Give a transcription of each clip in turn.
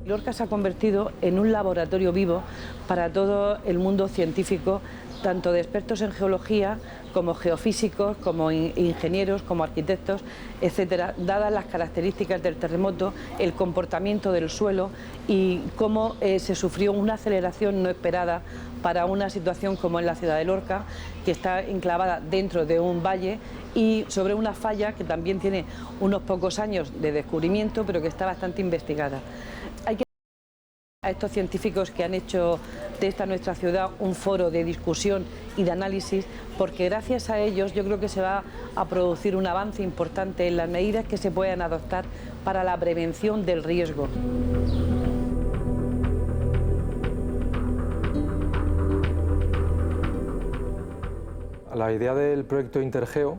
Lorca se ha convertido en un laboratorio vivo para todo el mundo científico, tanto de expertos en geología como geofísicos, como ingenieros, como arquitectos, etcétera, dadas las características del terremoto, el comportamiento del suelo y cómo se sufrió una aceleración no esperada para una situación como en la ciudad de Lorca, que está enclavada dentro de un valle y sobre una falla que también tiene unos pocos años de descubrimiento, pero que está bastante investigada. Hay que a estos científicos que han hecho de esta nuestra ciudad un foro de discusión y de análisis, porque gracias a ellos yo creo que se va a producir un avance importante en las medidas que se puedan adoptar para la prevención del riesgo. La idea del proyecto Intergeo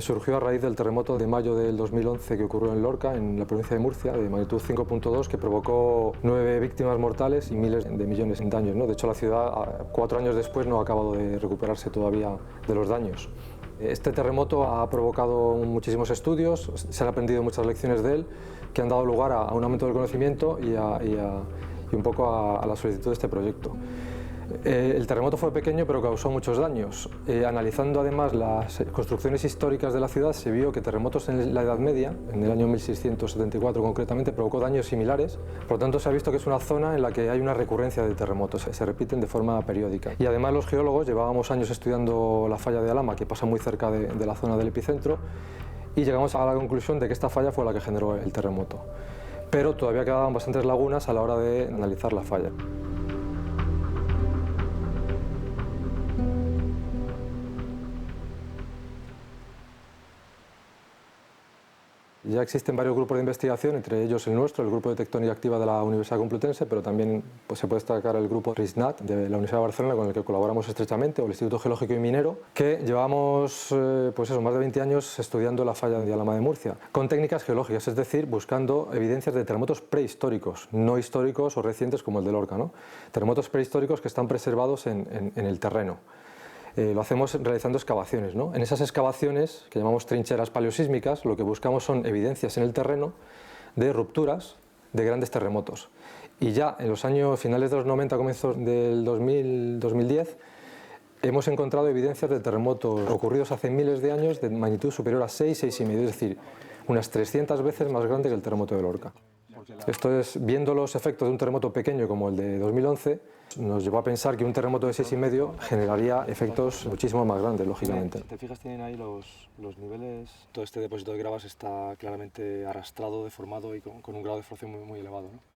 surgió a raíz del terremoto de mayo del 2011 que ocurrió en Lorca, en la provincia de Murcia, de magnitud 5.2, que provocó 9 víctimas mortales y miles de millones en daños, ¿no? De hecho, la ciudad, 4 años después, no ha acabado de recuperarse todavía de los daños. Este terremoto ha provocado muchísimos estudios, se han aprendido muchas lecciones de él, que han dado lugar a un aumento del conocimiento y un poco a la solicitud de este proyecto. El terremoto fue pequeño pero causó muchos daños. Analizando además las construcciones históricas de la ciudad, se vio que terremotos en la Edad Media, en el año 1674 concretamente, provocó daños similares. Por lo tanto, se ha visto que es una zona en la que hay una recurrencia de terremotos, se repiten de forma periódica. Y además los geólogos llevábamos años estudiando la falla de Alhama, que pasa muy cerca de la zona del epicentro, y llegamos a la conclusión de que esta falla fue la que generó el terremoto. Pero todavía quedaban bastantes lagunas a la hora de analizar la falla. Ya existen varios grupos de investigación, entre ellos el nuestro, el Grupo de Tectónica Activa de la Universidad Complutense, pero también se puede destacar el Grupo RISNAT de la Universidad de Barcelona, con el que colaboramos estrechamente, o el Instituto Geológico y Minero, que llevamos más de 20 años estudiando la falla de Alhama de Murcia, con técnicas geológicas, es decir, buscando evidencias de terremotos prehistóricos, no históricos o recientes como el de Lorca, ¿no? Terremotos prehistóricos que están preservados en el terreno. Lo hacemos realizando excavaciones, ¿no? En esas excavaciones, que llamamos trincheras paleosísmicas, lo que buscamos son evidencias en el terreno de rupturas de grandes terremotos. Y ya en los años finales de los 90, comienzos del 2010, hemos encontrado evidencias de terremotos ocurridos hace miles de años de magnitud superior a 6, 6,5, es decir, unas 300 veces más grande que el terremoto de Lorca. Esto es, viendo los efectos de un terremoto pequeño como el de 2011, nos llevó a pensar que un terremoto de 6,5 generaría efectos muchísimo más grandes, lógicamente. Si te fijas, tienen ahí los niveles. Todo este depósito de gravas está claramente arrastrado, deformado y con un grado de fracción muy, muy elevado, ¿no?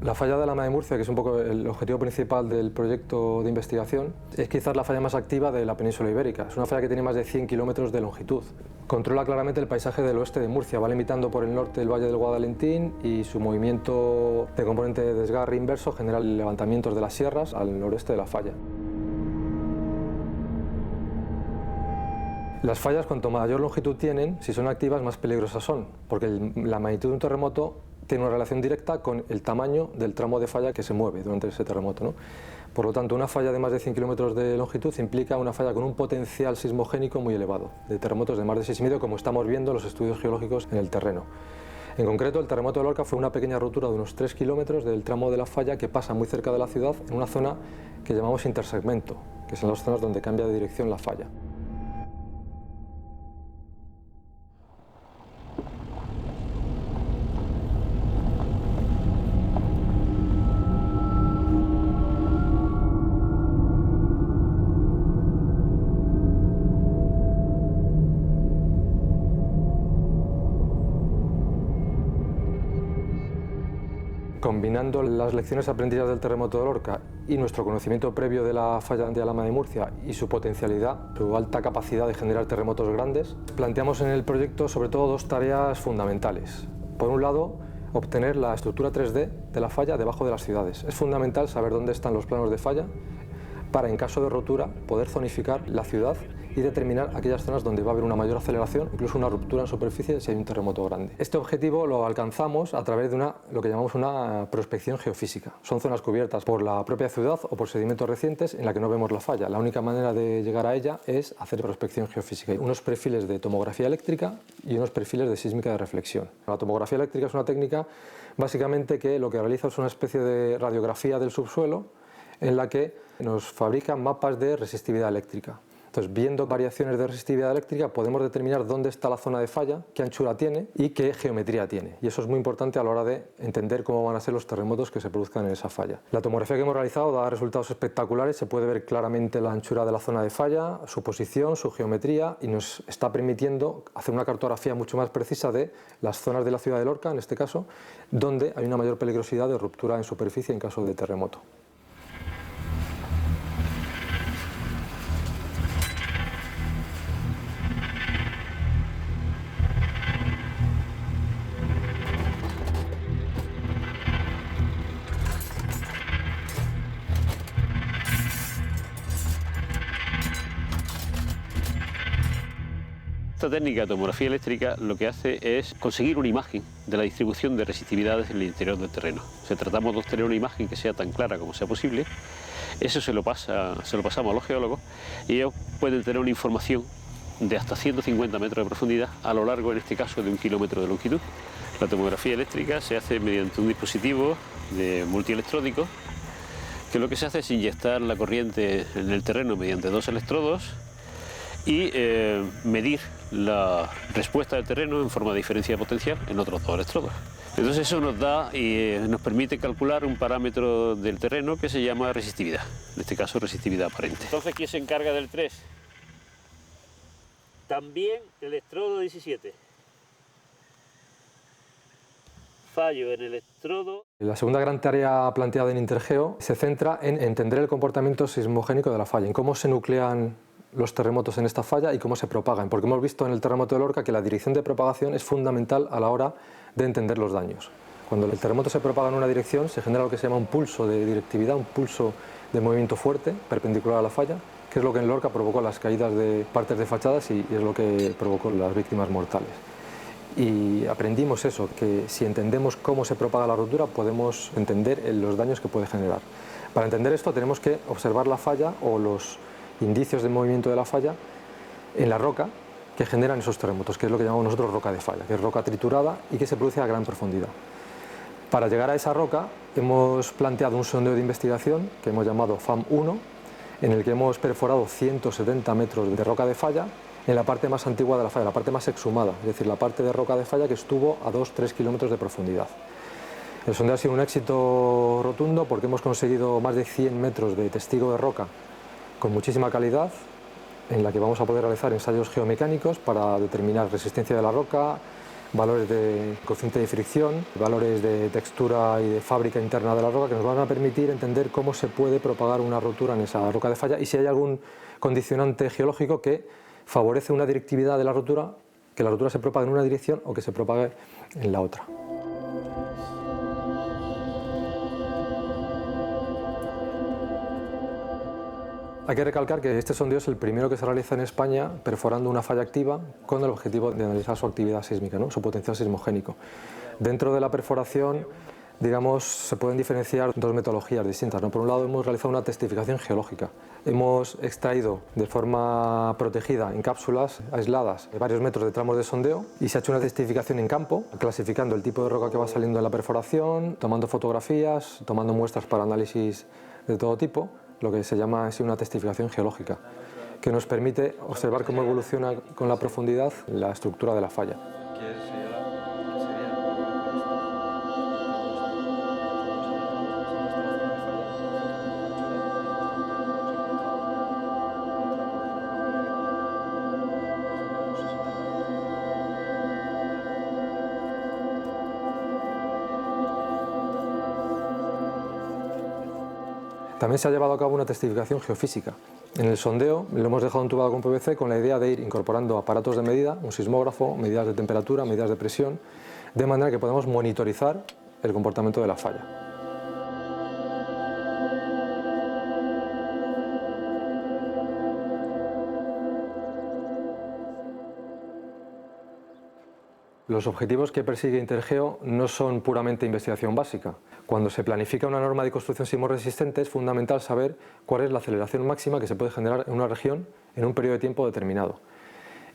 La falla de Alhama de Murcia, que es un poco el objetivo principal del proyecto de investigación, es quizás la falla más activa de la península ibérica. Es una falla que tiene más de 100 kilómetros de longitud. Controla claramente el paisaje del oeste de Murcia, va limitando por el norte el valle del Guadalentín y su movimiento de componente de desgarre inverso genera levantamientos de las sierras al noreste de la falla. Las fallas, cuanto mayor longitud tienen, si son activas, más peligrosas son, porque la magnitud de un terremoto tiene una relación directa con el tamaño del tramo de falla que se mueve durante ese terremoto, ¿no? Por lo tanto, una falla de más de 100 kilómetros de longitud implica una falla con un potencial sismogénico muy elevado, de terremotos de más de 6,5, como estamos viendo en los estudios geológicos en el terreno. En concreto, el terremoto de Lorca fue una pequeña rotura de unos 3 kilómetros del tramo de la falla que pasa muy cerca de la ciudad, en una zona que llamamos intersegmento, que son las zonas donde cambia de dirección la falla. Combinando las lecciones aprendidas del terremoto de Lorca y nuestro conocimiento previo de la falla de Alhama de Murcia y su potencialidad, su alta capacidad de generar terremotos grandes, planteamos en el proyecto sobre todo dos tareas fundamentales. Por un lado, obtener la estructura 3D de la falla debajo de las ciudades. Es fundamental saber dónde están los planos de falla para, en caso de rotura, poder zonificar la ciudad y determinar aquellas zonas donde va a haber una mayor aceleración, incluso una ruptura en superficie si hay un terremoto grande. Este objetivo lo alcanzamos a través de lo que llamamos una prospección geofísica. Son zonas cubiertas por la propia ciudad o por sedimentos recientes en la que no vemos la falla. La única manera de llegar a ella es hacer prospección geofísica. Hay unos perfiles de tomografía eléctrica y unos perfiles de sísmica de reflexión. La tomografía eléctrica es una técnica básicamente que lo que realiza es una especie de radiografía del subsuelo en la que nos fabrica mapas de resistividad eléctrica. Entonces, viendo variaciones de resistividad eléctrica, podemos determinar dónde está la zona de falla, qué anchura tiene y qué geometría tiene. Y eso es muy importante a la hora de entender cómo van a ser los terremotos que se produzcan en esa falla. La tomografía que hemos realizado da resultados espectaculares, se puede ver claramente la anchura de la zona de falla, su posición, su geometría, y nos está permitiendo hacer una cartografía mucho más precisa de las zonas de la ciudad de Lorca, en este caso, donde hay una mayor peligrosidad de ruptura en superficie en caso de terremoto. Esta técnica de tomografía eléctrica lo que hace es conseguir una imagen de la distribución de resistividades en el interior del terreno. Tratamos de obtener una imagen que sea tan clara como sea posible. Eso se lo pasamos a los geólogos y ellos pueden tener una información de hasta 150 metros de profundidad a lo largo, en este caso, de 1 kilómetro de longitud. La tomografía eléctrica se hace mediante un dispositivo multielectrónico que lo que se hace es inyectar la corriente en el terreno mediante 2 electrodos y medir la respuesta del terreno en forma de diferencia potencial en otros 2 electrodos. Entonces eso nos da y nos permite calcular un parámetro del terreno que se llama resistividad, en este caso resistividad aparente. Entonces, ¿quién se encarga del 3? También el electrodo 17. Fallo en el electrodo. La segunda gran tarea planteada en Intergeo se centra en entender el comportamiento sismogénico de la falla, en cómo se nuclean los terremotos en esta falla y cómo se propagan, porque hemos visto en el terremoto de Lorca que la dirección de propagación es fundamental a la hora de entender los daños. Cuando el terremoto se propaga en una dirección se genera lo que se llama un pulso de directividad, un pulso de movimiento fuerte, perpendicular a la falla, que es lo que en Lorca provocó las caídas de partes de fachadas y es lo que provocó las víctimas mortales. Y aprendimos eso, que si entendemos cómo se propaga la ruptura podemos entender los daños que puede generar. Para entender esto tenemos que observar la falla o los indicios de movimiento de la falla en la roca que generan esos terremotos, que es lo que llamamos nosotros roca de falla, que es roca triturada y que se produce a gran profundidad. Para llegar a esa roca hemos planteado un sondeo de investigación que hemos llamado FAM-1, en el que hemos perforado 170 metros de roca de falla en la parte más antigua de la falla, la parte más exhumada, es decir, la parte de roca de falla que estuvo a 2-3 kilómetros de profundidad. El sondeo ha sido un éxito rotundo porque hemos conseguido más de 100 metros de testigo de roca con muchísima calidad, en la que vamos a poder realizar ensayos geomecánicos para determinar resistencia de la roca, valores de coeficiente de fricción, valores de textura y de fábrica interna de la roca, que nos van a permitir entender cómo se puede propagar una rotura en esa roca de falla y si hay algún condicionante geológico que favorece una directividad de la rotura, que la rotura se propague en una dirección o que se propague en la otra. Hay que recalcar que este sondeo es el primero que se realiza en España perforando una falla activa con el objetivo de analizar su actividad sísmica, ¿no? Su potencial sismogénico. Dentro de la perforación, digamos, se pueden diferenciar 2 metodologías distintas, ¿no? Por un lado hemos realizado una testificación geológica. Hemos extraído de forma protegida en cápsulas aisladas varios metros de tramos de sondeo y se ha hecho una testificación en campo, clasificando el tipo de roca que va saliendo en la perforación, tomando fotografías, tomando muestras para análisis de todo tipo, lo que se llama así una testificación geológica, que nos permite observar cómo evoluciona con la profundidad la estructura de la falla. También se ha llevado a cabo una testificación geofísica. En el sondeo lo hemos dejado entubado con PVC con la idea de ir incorporando aparatos de medida, un sismógrafo, medidas de temperatura, medidas de presión, de manera que podamos monitorizar el comportamiento de la falla. Los objetivos que persigue Intergeo no son puramente investigación básica. Cuando se planifica una norma de construcción sismorresistente es fundamental saber cuál es la aceleración máxima que se puede generar en una región en un periodo de tiempo determinado.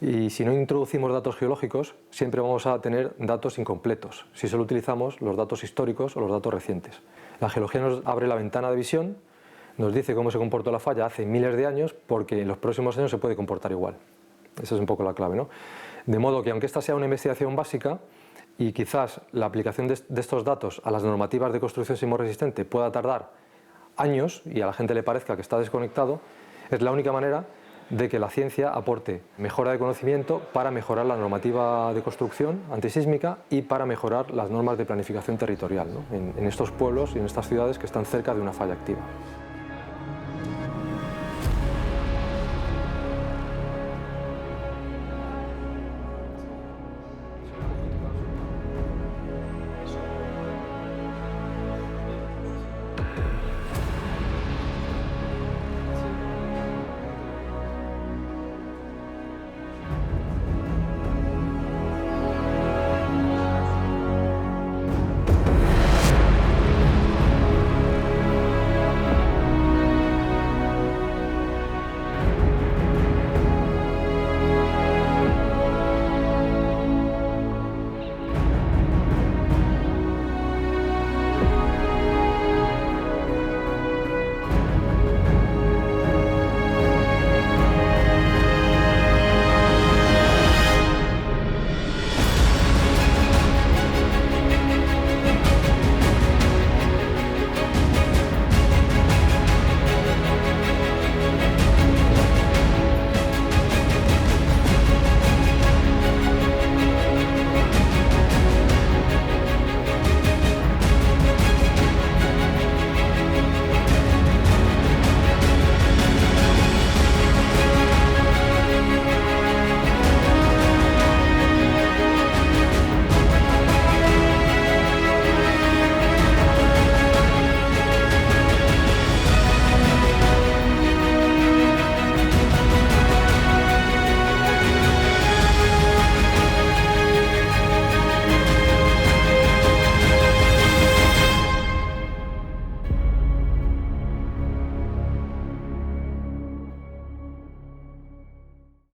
Y si no introducimos datos geológicos, siempre vamos a tener datos incompletos, si solo utilizamos los datos históricos o los datos recientes. La geología nos abre la ventana de visión, nos dice cómo se comportó la falla hace miles de años, porque en los próximos años se puede comportar igual. Esa es un poco la clave, ¿no? De modo que aunque esta sea una investigación básica y quizás la aplicación de estos datos a las normativas de construcción sismorresistente pueda tardar años y a la gente le parezca que está desconectado, es la única manera de que la ciencia aporte mejora de conocimiento para mejorar la normativa de construcción antisísmica y para mejorar las normas de planificación territorial, ¿no? en estos pueblos y en estas ciudades que están cerca de una falla activa.